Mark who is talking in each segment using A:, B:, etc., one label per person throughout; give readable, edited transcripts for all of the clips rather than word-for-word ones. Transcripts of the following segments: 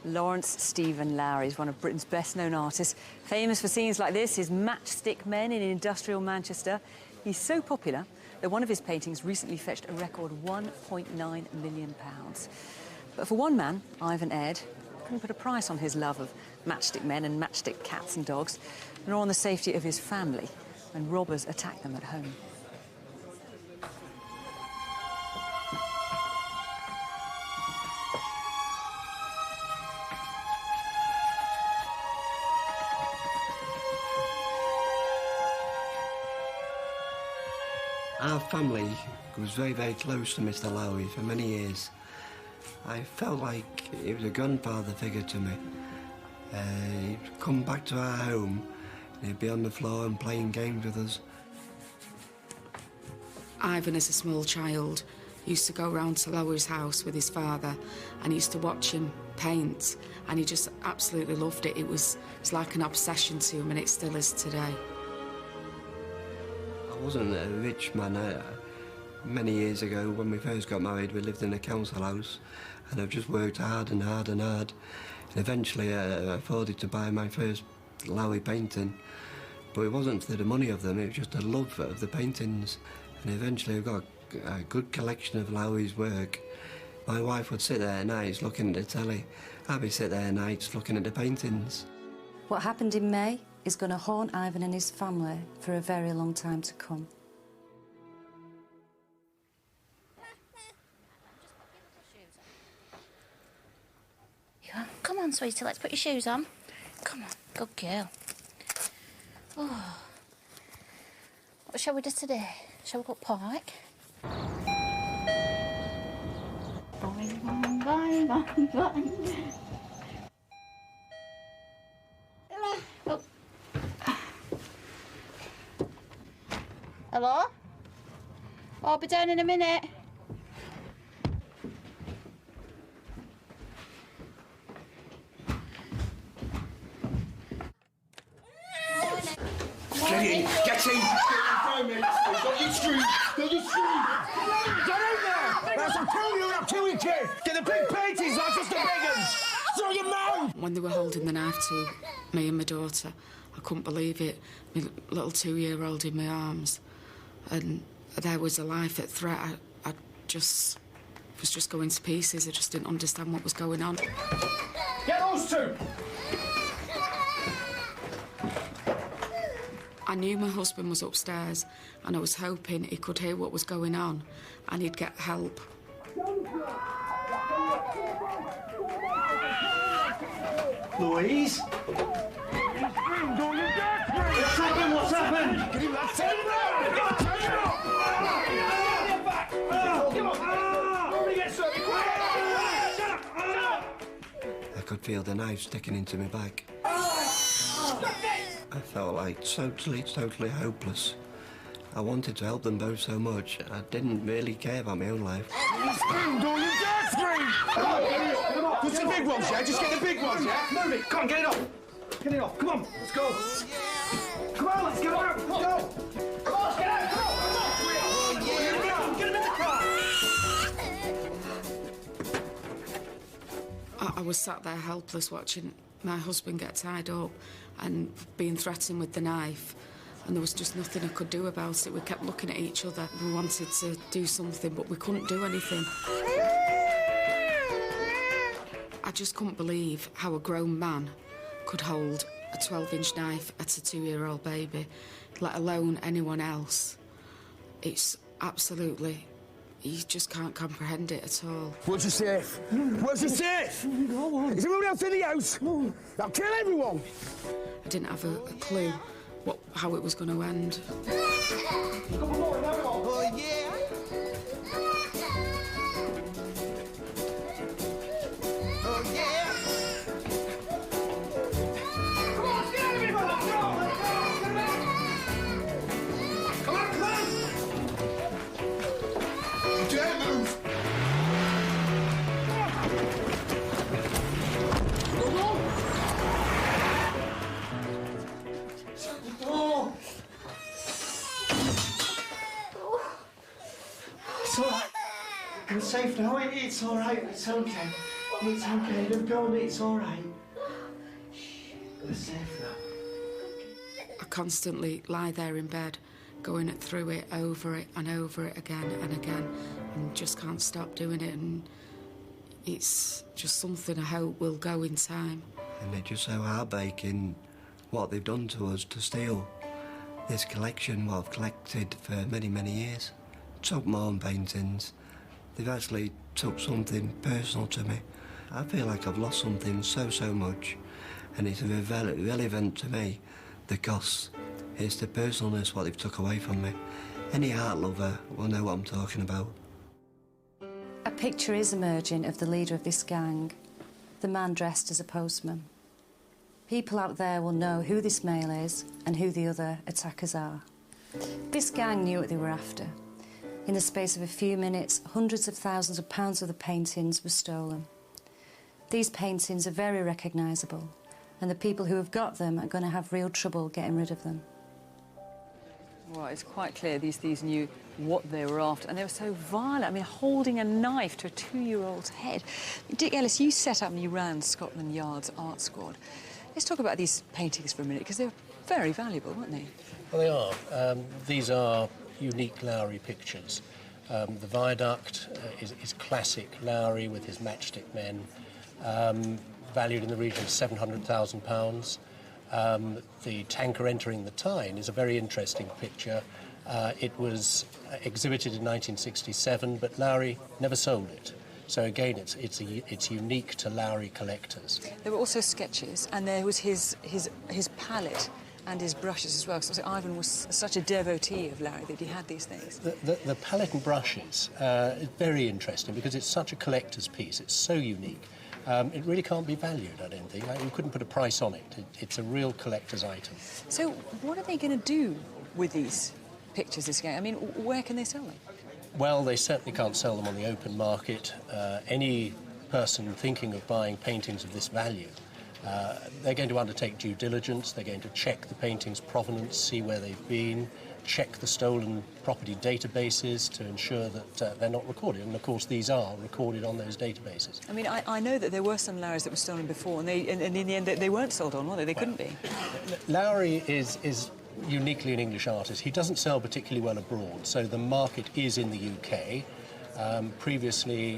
A: Lawrence Stephen Lowry is one of Britain's best-known artists. Famous for scenes like this, his Matchstick Men in industrial Manchester. He's so popular that one of his paintings recently fetched a record £1.9 million. But for one man, Ivan Aird, couldn't put a price on his love of matchstick men and matchstick cats and dogs, nor on the safety of his family when robbers attacked them at home.
B: Our family was very, very close to Mr. Lowry for many years. I felt like he was a grandfather figure to me. He'd come back to our home and he'd be on the floor and playing games with us.
C: Ivan, as a small child, used to go round to Lowry's house with his father and he used to watch him paint, and he just absolutely loved it. It's like an obsession to him, and it still is today.
B: I wasn't a rich man. Many years ago, when we first got married, we lived in a council house, and I've just worked hard and hard and hard. And eventually I afforded to buy my first Lowry painting, but it wasn't for the money of them, it was just a love of the paintings. And eventually I got a good collection of Lowry's work. My wife would sit there nights looking at the telly. I'd be sit there nights looking at the paintings.
D: What happened in May is going to haunt Ivan and his family for a very long time to come.
E: Come on, sweetie, let's put your shoes on. Come on, good girl. Oh. What shall we do today? Shall we go park? Boing, boing, boing, boing, boing. Oh. Hello? I'll be down in a minute.
F: Get in! Get in! Don't you scream! Don't you scream! Get in there! Else I'll kill you! I'll kill you, kid! Get the big paintings, not just the big ones! Throw your mouth!
C: When they were holding the knife to me and my daughter, I couldn't believe it. My little 2-year-old in my arms, and there was a life at threat. I was just going to pieces. I just didn't understand what was going on.
F: Get those two!
C: I knew my husband was upstairs, and I was hoping he could hear what was going on and he'd get help.
F: Louise? What's happened? What's happened? Get him that
B: I could feel the knife sticking into my back. I felt like totally hopeless. I wanted to help them both so much. I didn't really care about my own life.
F: Scream, don't you dare scream! Come on, put the big ones, yeah? Just get the big ones, yeah? Move it, come on, get it off. Get it off, come on, let's go. Come on, let's get out, let's go. Come on, let's get out, come on, get him in the car.
C: I was sat there helpless watching my husband get tied up and being threatened with the knife, and there was just nothing I could do about it. We kept looking at each other. We wanted to do something, but we couldn't do anything. I just couldn't believe how a grown man could hold a 12-inch knife at a 2-year-old baby, let alone anyone else. It's absolutely... You just can't comprehend it at all.
F: Where's the safe? Where's the safe? Is everyone else in the house? I'll kill everyone!
C: I didn't have a clue how it was going to end.
F: Oh, yeah? Oh, yeah? Come on, get out of here! Come on, come on! You can't move! It's all right. You're safe now. It's all right. It's okay. It's okay, don't go on, it's all right. We're safe now.
C: I constantly lie there in bed, going through it, over it and over it again and again, and just can't stop doing it, and it's just something I hope will go in time.
B: And it's just so heartbreaking what they've done to us to steal this collection, what I've collected for many, many years. Took my own paintings. They've actually took something personal to me. I feel like I've lost something so much, and it's irrelevant to me, the cost. It's the personalness what they've took away from me. Any art lover will know what I'm talking about.
D: A picture is emerging of the leader of this gang, the man dressed as a postman. People out there will know who this male is and who the other attackers are. This gang knew what they were after. In the space of a few minutes, hundreds of thousands of pounds of the paintings were stolen. These paintings are very recognisable, and the people who have got them are going to have real trouble getting rid of them.
A: Well, it's quite clear these thieves knew what they were after, and they were so violent. I mean, holding a knife to a 2-year-old's head. Dick Ellis, you set up and you ran Scotland Yard's art squad. Let's talk about these paintings for a minute, because they were very valuable, weren't they?
G: Well, they are. These are unique Lowry pictures. The Viaduct is classic Lowry with his Matchstick men, valued in the region of £700,000. The tanker entering the Tyne is a very interesting picture. It was exhibited in 1967, but Lowry never sold it. So again, it's unique to Lowry collectors.
A: There were also sketches, and there was his palette and his brushes as well. Because Ivan was such a devotee of Lowry that he had these things.
G: The palette and brushes is very interesting because it's such a collector's piece. It's so unique. It really can't be valued, I don't think. You couldn't put a price on it. It's a real collector's item.
A: So what are they going to do with these pictures this game? I mean, where can they sell them?
G: Well, they certainly can't sell them on the open market. Any person thinking of buying paintings of this value, they're going to undertake due diligence. They're going to check the painting's provenance, see where they've been, check the stolen property databases to ensure that they're not recorded. And, of course, these are recorded on those databases.
A: I mean, I know that there were some Lowrys that were stolen before, and in the end they weren't sold on, were they? They couldn't be.
G: Lowry is uniquely an English artist. He doesn't sell particularly well abroad, so the market is in the UK. Previously,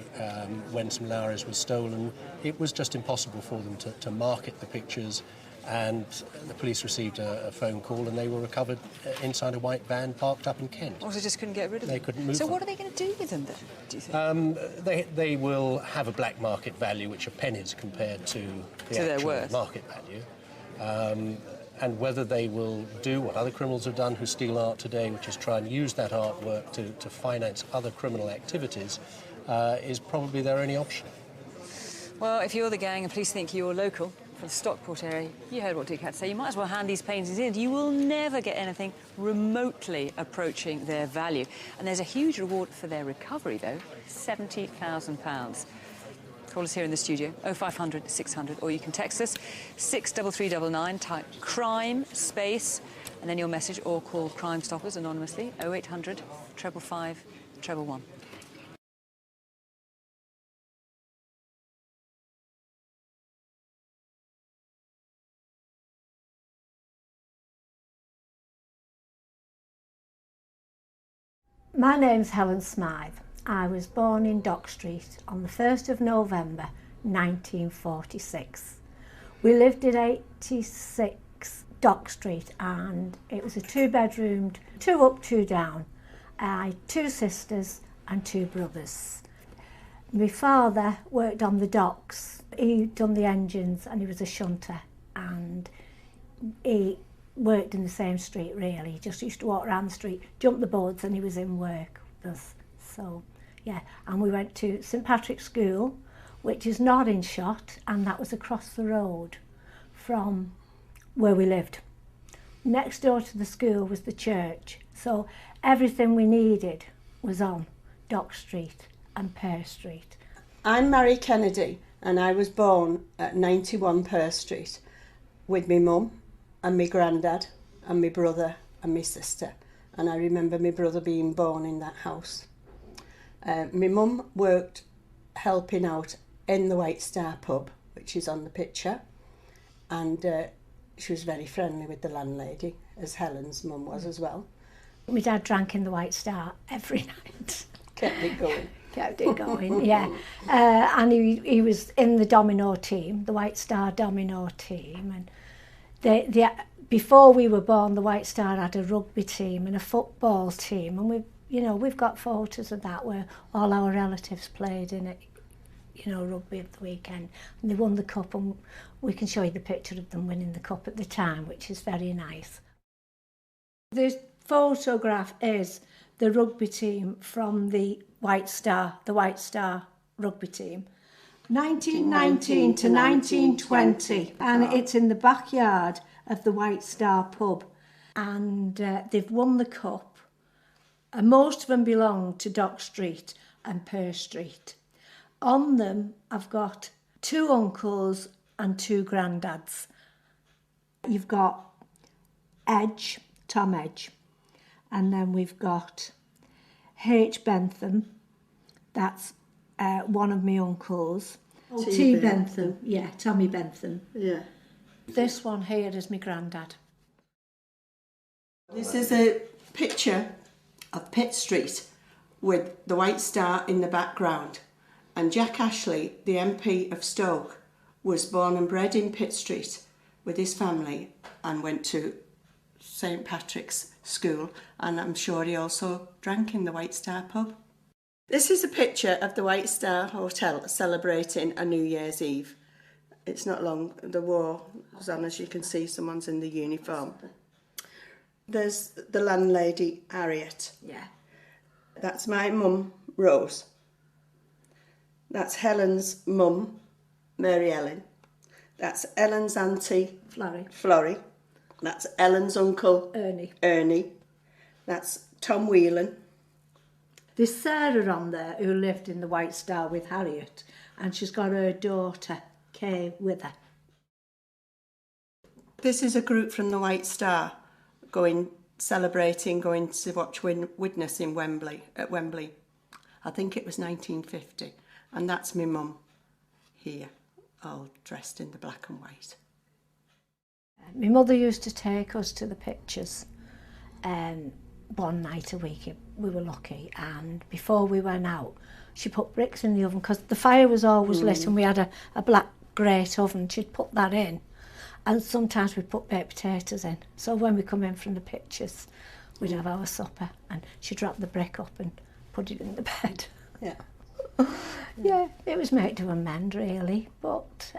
G: when some Lowrys were stolen, it was just impossible for them to market the pictures, and the police received a phone call and they were recovered inside a white van parked up in Kent.
A: Or they just couldn't get rid of them?
G: They couldn't move
A: So
G: them.
A: what are they going to do with them, then, do you think?
G: They will have a black market value, which are pennies compared to the
A: their
G: actual
A: worth.
G: market value. And whether they will do what other criminals have done who steal art today, which is try and use that artwork to finance other criminal activities, is probably their only option.
A: Well, if you're the gang and police think you're local from the Stockport area, you heard what Dick had to say, you might as well hand these paintings in. You will never get anything remotely approaching their value. And there's a huge reward for their recovery, though, £70,000. Call us here in the studio, 0500 600, or you can text us 63399, type crime space, and then your message, or call Crime Stoppers anonymously, 0800 555 111.
H: My name's Helen Smythe. I was born in Dock Street on the 1st of November 1946. We lived in 86 Dock Street, and it was a 2-bedroomed, 2 up, 2 down. I had 2 sisters and 2 brothers. My father worked on the docks. He'd done the engines and he was a shunter, and he worked in the same street really. He just used to walk around the street, jump the boards, and he was in work with us. So, yeah, and we went to St Patrick's School, which is not in Shot, and that was across the road from where we lived. Next door to the school was the church, so everything we needed was on Dock Street and Pear Street.
I: I'm Mary Kennedy, and I was born at 91 Pear Street with my mum and my granddad and my brother and my sister, and I remember my brother being born in that house. My mum worked helping out in the White Star pub, which is on the picture, and she was very friendly with the landlady, as Helen's mum was as well.
H: My dad drank in the White Star every night.
I: Kept it going.
H: Kept it going, yeah. And he was in the domino team, the White Star domino team. And before we were born, the White Star had a rugby team and a football team. And we've got photos of that where all our relatives played in it, rugby at the weekend. And they won the cup, and we can show you the picture of them winning the cup at the time, which is very nice. This photograph is the rugby team from the White Star rugby team. 1919 to 1920, and it's in the backyard of the White Star pub. And they've won the cup. And most of them belong to Dock Street and Purr Street. On them, I've got 2 uncles and 2 granddads. You've got Edge, Tom Edge, and then we've got H. Bentham, that's one of my uncles. T. Bentham, yeah, Tommy Bentham.
I: Yeah.
H: This one here is my granddad.
I: This is a picture of Pitt Street with the White Star in the background. And Jack Ashley, the MP of Stoke, was born and bred in Pitt Street with his family and went to St Patrick's School, and I'm sure he also drank in the White Star pub. This is a picture of the White Star Hotel celebrating a New Year's Eve. It's not long, the war was on, as you can see, someone's in the uniform. There's the landlady, Harriet.
H: Yeah.
I: That's my mum, Rose. That's Helen's mum, Mary Ellen. That's Ellen's auntie, Florrie. That's Ellen's uncle, Ernie. That's Tom Whelan.
H: There's Sarah on there who lived in the White Star with Harriet, and she's got her daughter, Kay, with her.
I: This is a group from the White Star going to watch Widnes in at Wembley. I think it was 1950. And that's my mum here, all dressed in the black and white.
H: My mother used to take us to the pictures one night a week, we were lucky, and before we went out, she put bricks in the oven because the fire was always lit and we had a black grate oven. She'd put that in, and sometimes we'd put baked potatoes in. So when we come in from the pictures, we'd have our supper, and she'd wrap the brick up and put it in the bed.
I: Yeah.
H: Yeah, it was make to amend really, but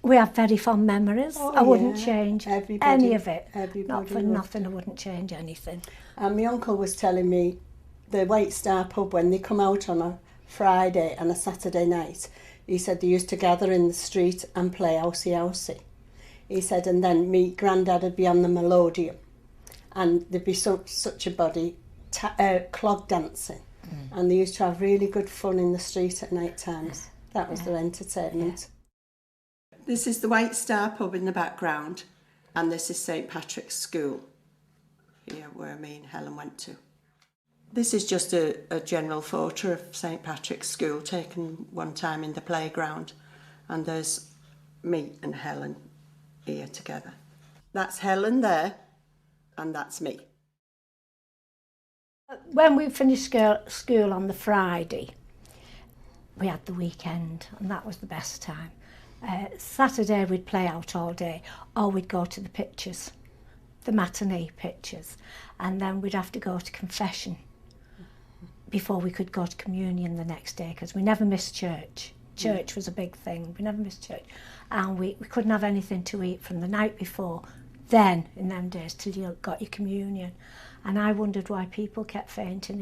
H: we have very fond memories. I wouldn't change any of it. Not for nothing, I wouldn't change anything.
I: And my uncle was telling me the White Star pub, when they come out on a Friday and a Saturday night, he said they used to gather in the street and play housey housey. He said, and then me granddad would be on the melodeon, and there'd be such a body clog dancing. And they used to have really good fun in the street at night times. That was their entertainment. Yeah. This is the White Star pub in the background, and this is St Patrick's School, here where me and Helen went to. This is just a general photo of St Patrick's School taken one time in the playground, and there's me and Helen here together. That's Helen there, and that's me.
H: When we finished school on the Friday, we had the weekend, and that was the best time. Saturday we'd play out all day, or we'd go to the pictures, the matinee pictures, and then we'd have to go to confession before we could go to communion the next day, because we never missed church. Church was a big thing, we never missed church. And we couldn't have anything to eat from the night before, then, in them days, till you got your communion. And I wondered why people kept fainting